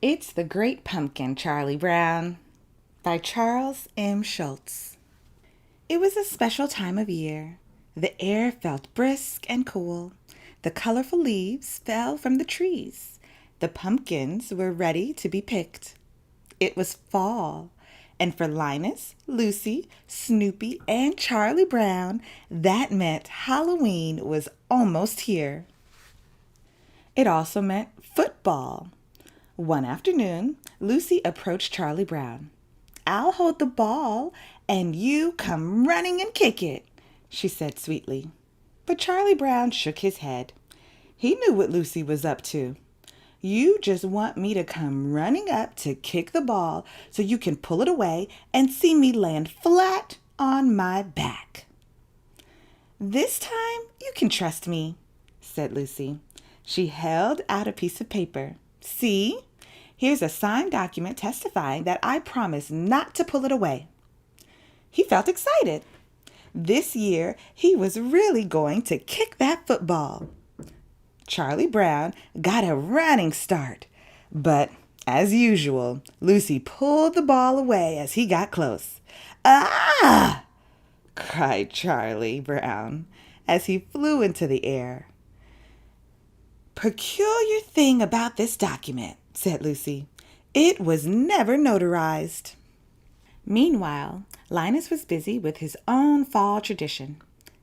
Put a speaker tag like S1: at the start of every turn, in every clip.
S1: It's the Great Pumpkin, Charlie Brown, by Charles M. Schulz. It was a special time of year. The air felt brisk and cool. The colorful leaves fell from the trees. The pumpkins were ready to be picked. It was fall, and for Linus, Lucy, Snoopy, and Charlie Brown, that meant Halloween was almost here. It also meant football. One afternoon, Lucy approached Charlie Brown. "I'll hold the ball, and you come running and kick it," she said sweetly. But Charlie Brown shook his head. He knew what Lucy was up to. "You just want me to come running up to kick the ball so you can pull it away and see me land flat on my back." "This time you can trust me," said Lucy. She held out a piece of paper. "See? Here's a signed document testifying that I promise not to pull it away." He felt excited. This year, he was really going to kick that football. Charlie Brown got a running start, but as usual, Lucy pulled the ball away as he got close. "Ah!" cried Charlie Brown as he flew into the air. "Peculiar thing about this document," said Lucy. "It was never notarized." Meanwhile, Linus was busy with his own fall tradition.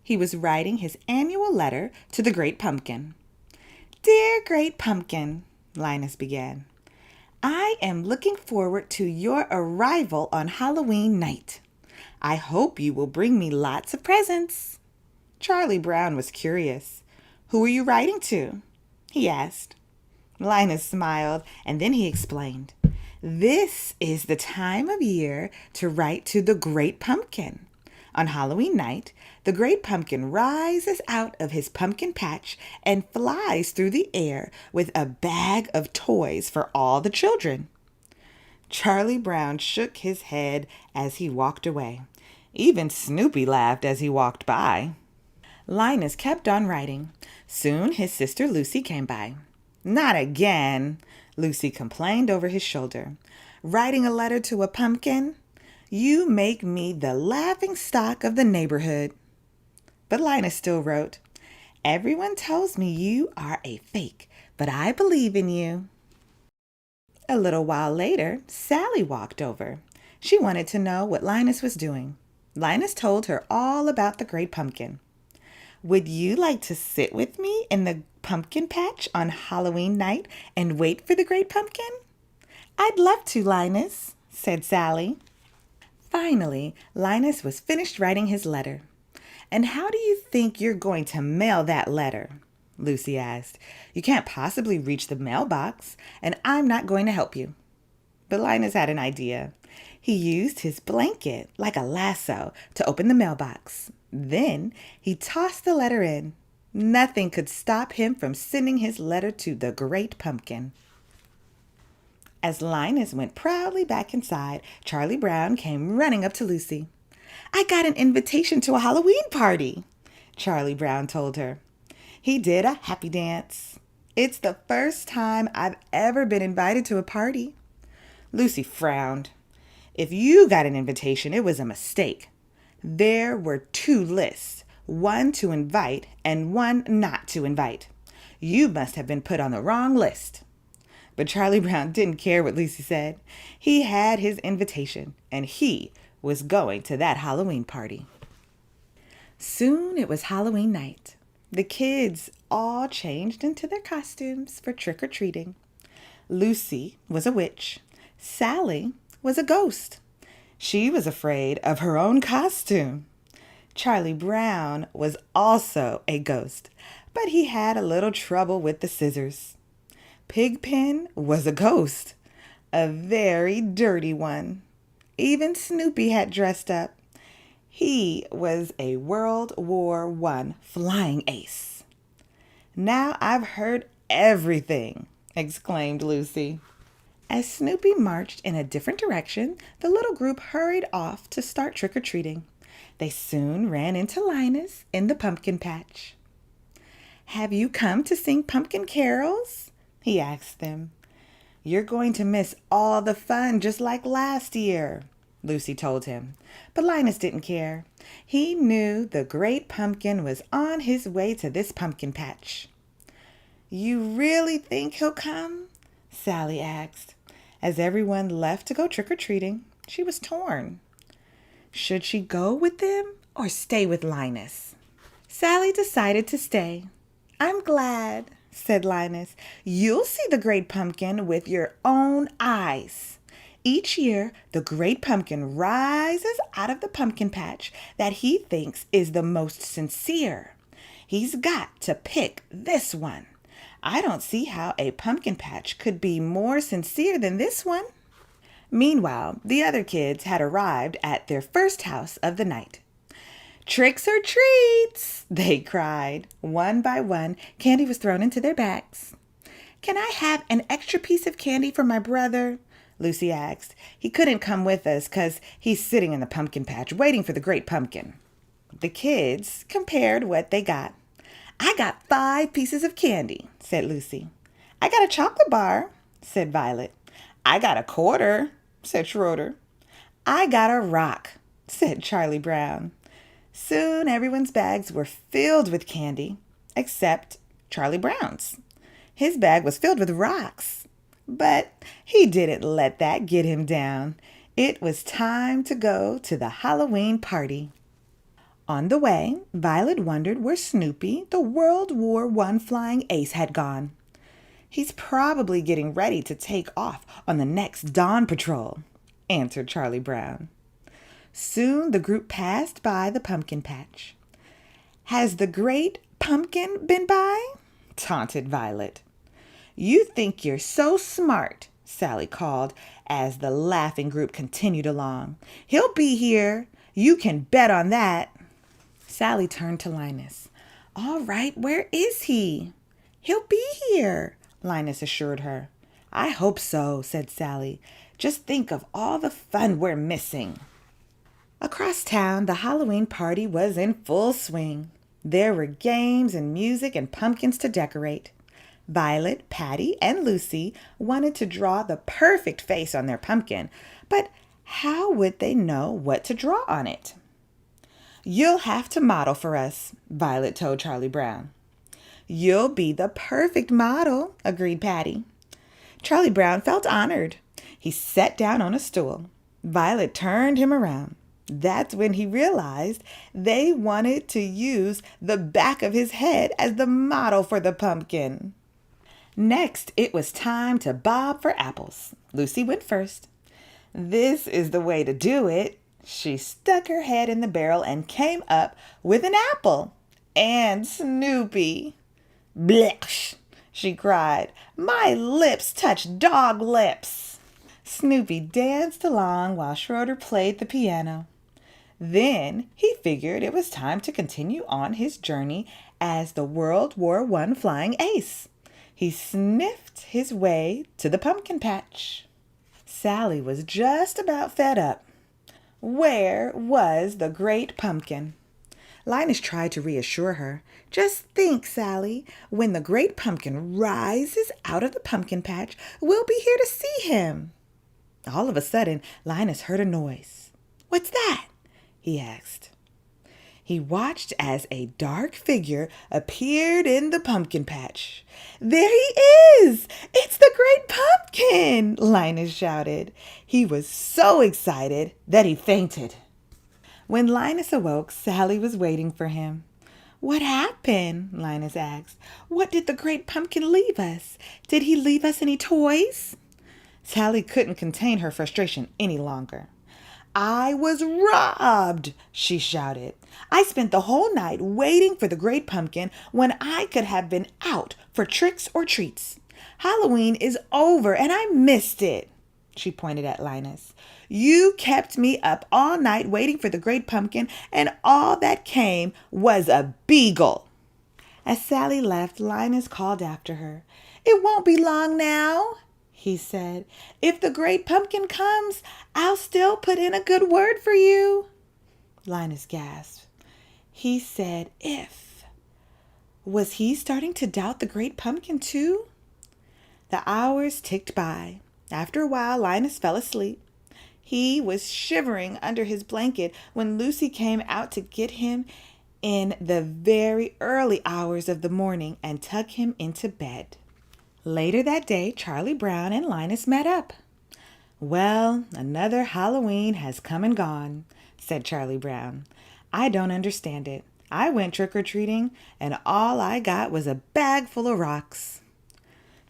S1: He was writing his annual letter to the Great Pumpkin. "Dear Great Pumpkin," Linus began, "I am looking forward to your arrival on Halloween night. I hope you will bring me lots of presents." Charlie Brown was curious. "Who are you writing to?" he asked. Linus smiled, and then he explained. "This is the time of year to write to the Great Pumpkin. On Halloween night, the Great Pumpkin rises out of his pumpkin patch and flies through the air with a bag of toys for all the children." Charlie Brown shook his head as he walked away. Even Snoopy laughed as he walked by. Linus kept on writing. Soon his sister Lucy came by. "Not again," Lucy complained over his shoulder. "Writing a letter to a pumpkin? You make me the laughing stock of the neighborhood." But Linus still wrote, "Everyone tells me you are a fake, but I believe in you." A little while later, Sally walked over. She wanted to know what Linus was doing. Linus told her all about the Great Pumpkin. "Would you like to sit with me in the pumpkin patch on Halloween night and wait for the Great Pumpkin?" "I'd love to, Linus," said Sally. Finally, Linus was finished writing his letter. "And how do you think you're going to mail that letter?" Lucy asked. "You can't possibly reach the mailbox, and I'm not going to help you." But Linus had an idea. He used his blanket like a lasso to open the mailbox. Then he tossed the letter in. Nothing could stop him from sending his letter to the Great Pumpkin. As Linus went proudly back inside, Charlie Brown came running up to Lucy. "I got an invitation to a Halloween party," Charlie Brown told her. He did a happy dance. "It's the first time I've ever been invited to a party." Lucy frowned. "If you got an invitation, it was a mistake. There were 2 lists, one to invite and one not to invite. You must have been put on the wrong list." But Charlie Brown didn't care what Lucy said. He had his invitation, and he was going to that Halloween party. Soon it was Halloween night. The kids all changed into their costumes for trick-or-treating. Lucy was a witch. Sally was a ghost. She was afraid of her own costume. Charlie Brown was also a ghost, but he had a little trouble with the scissors. Pigpen was a ghost, a very dirty one. Even Snoopy had dressed up. He was a World War I flying ace. "Now I've heard everything," exclaimed Lucy. As Snoopy marched in a different direction, the little group hurried off to start trick-or-treating. They soon ran into Linus in the pumpkin patch. "Have you come to sing pumpkin carols?" he asked them. "You're going to miss all the fun just like last year," Lucy told him. But Linus didn't care. He knew the great pumpkin was on his way to this pumpkin patch. "You really think he'll come?" Sally asked. As everyone left to go trick-or-treating, she was torn. Should she go with them or stay with Linus? Sally decided to stay. "I'm glad," said Linus. "You'll see the great pumpkin with your own eyes. Each year, the great pumpkin rises out of the pumpkin patch that he thinks is the most sincere. He's got to pick this one. I don't see how a pumpkin patch could be more sincere than this one." Meanwhile, the other kids had arrived at their first house of the night. "Tricks or treats!" they cried. One by one, candy was thrown into their bags. "Can I have an extra piece of candy for my brother?" Lucy asked. "He couldn't come with us 'cause he's sitting in the pumpkin patch waiting for the great pumpkin." The kids compared what they got. "I got 5 pieces of candy," said Lucy. "I got a chocolate bar," said Violet. "I got a quarter," said Schroeder. "I got a rock," said Charlie Brown. Soon everyone's bags were filled with candy, except Charlie Brown's. His bag was filled with rocks, but he didn't let that get him down. It was time to go to the Halloween party. On the way, Violet wondered where Snoopy, the World War I flying ace, had gone. "He's probably getting ready to take off on the next dawn patrol," answered Charlie Brown. Soon the group passed by the pumpkin patch. "Has the great pumpkin been by?" taunted Violet. "You think you're so smart," Sally called as the laughing group continued along. "He'll be here. You can bet on that." Sally turned to Linus. "All right, where is he?" "He'll be here," Linus assured her. "I hope so," said Sally. "Just think of all the fun we're missing." Across town, the Halloween party was in full swing. There were games and music and pumpkins to decorate. Violet, Patty, and Lucy wanted to draw the perfect face on their pumpkin, but how would they know what to draw on it? "You'll have to model for us," Violet told Charlie Brown. "You'll be the perfect model," agreed Patty. Charlie Brown felt honored. He sat down on a stool. Violet turned him around. That's when he realized they wanted to use the back of his head as the model for the pumpkin. Next, it was time to bob for apples. Lucy went first. "This is the way to do it." She stuck her head in the barrel and came up with an apple and Snoopy. "Blech!" she cried. "My lips touch dog lips." Snoopy danced along while Schroeder played the piano. Then he figured it was time to continue on his journey as the World War I flying ace. He sniffed his way to the pumpkin patch. Sally was just about fed up. Where was the great pumpkin? Linus tried to reassure her. "Just think, Sally, when the great pumpkin rises out of the pumpkin patch, we'll be here to see him." All of a sudden, Linus heard a noise. "What's that?" he asked. He watched as a dark figure appeared in the pumpkin patch. "There he is! It's the great pumpkin!" Linus shouted. He was so excited that he fainted. When Linus awoke, Sally was waiting for him. "What happened?" Linus asked. "What did the great pumpkin leave us? Did he leave us any toys?" Sally couldn't contain her frustration any longer. "I was robbed!" she shouted. "I spent the whole night waiting for the great pumpkin when I could have been out for tricks or treats. Halloween is over and I missed it." She pointed at Linus. "You kept me up all night waiting for the great pumpkin, and all that came was a beagle." As Sally left, Linus called after her. "It won't be long now," he said. "If the great pumpkin comes, I'll still put in a good word for you." Linus gasped. He said if. Was he starting to doubt the great pumpkin too? The hours ticked by. After a while, Linus fell asleep. He was shivering under his blanket when Lucy came out to get him in the very early hours of the morning and tuck him into bed. Later that day, Charlie Brown and Linus met up. "Well, another Halloween has come and gone," said Charlie Brown. "I don't understand it. I went trick-or-treating, and all I got was a bag full of rocks."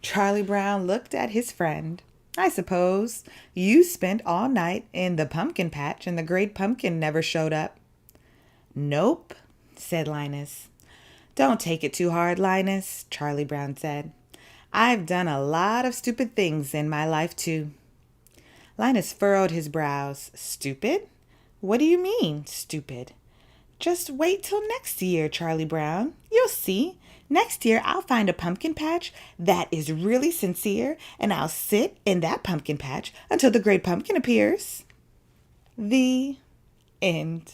S1: Charlie Brown looked at his friend. "I suppose you spent all night in the pumpkin patch and the great pumpkin never showed up." "Nope," said Linus. "Don't take it too hard, Linus," Charlie Brown said. "I've done a lot of stupid things in my life, too." Linus furrowed his brows. "Stupid? What do you mean, stupid?" "Just wait till next year, Charlie Brown. You'll see. Next year I'll find a pumpkin patch that is really sincere, and I'll sit in that pumpkin patch until the great pumpkin appears." The end.